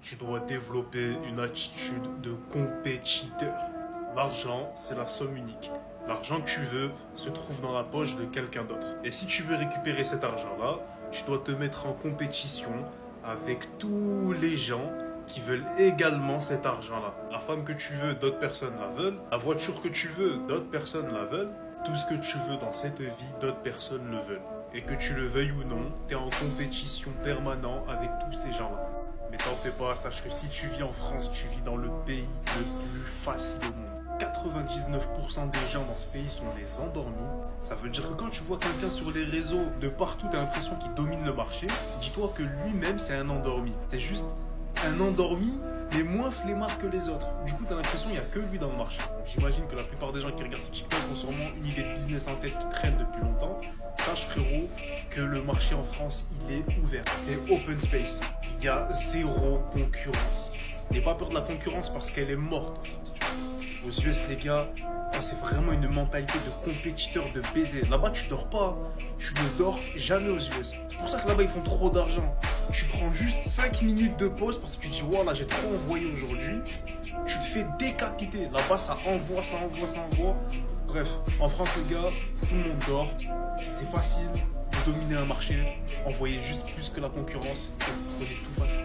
tu dois développer une attitude de compétiteur. L'argent, c'est la somme unique. L'argent que tu veux se trouve dans la poche de quelqu'un d'autre. Et si tu veux récupérer cet argent-là, tu dois te mettre en compétition avec tous les gens qui veulent également cet argent-là. La femme que tu veux, d'autres personnes la veulent. La voiture que tu veux, d'autres personnes la veulent. Tout ce que tu veux dans cette vie, d'autres personnes le veulent. Et que tu le veuilles ou non, tu es en compétition permanente avec tous ces gens-là. Mais t'en fais pas, sache que si tu vis en France, tu vis dans le pays le plus facile au monde. 99% des gens dans ce pays sont des endormis. Ça veut dire que quand tu vois quelqu'un sur les réseaux, de partout, t'as l'impression qu'il domine le marché. Dis-toi que lui-même, c'est un endormi. C'est juste un endormi, mais moins flemmard que les autres. Du coup, t'as l'impression qu'il n'y a que lui dans le marché. Donc, j'imagine que la plupart des gens qui regardent ce TikTok ont sûrement une idée de business en tête qui traîne depuis longtemps. Sache, frérot, que le marché en France, il est ouvert. C'est open space. Il y a zéro concurrence. N'aie pas peur de la concurrence parce qu'elle est morte en France. Aux US, les gars, c'est vraiment une mentalité de compétiteur, de baiser. Là-bas, tu dors pas. Tu ne dors jamais aux US. C'est pour ça que là-bas, ils font trop d'argent. Tu prends juste 5 minutes de pause parce que tu dis, voilà, j'ai trop envoyé aujourd'hui. Tu te fais décapiter. Là-bas, ça envoie, ça envoie, ça envoie. Bref, en France, les gars, tout le monde dort. C'est facile de dominer un marché. Envoyez juste plus que la concurrence et vous prenez tout facile.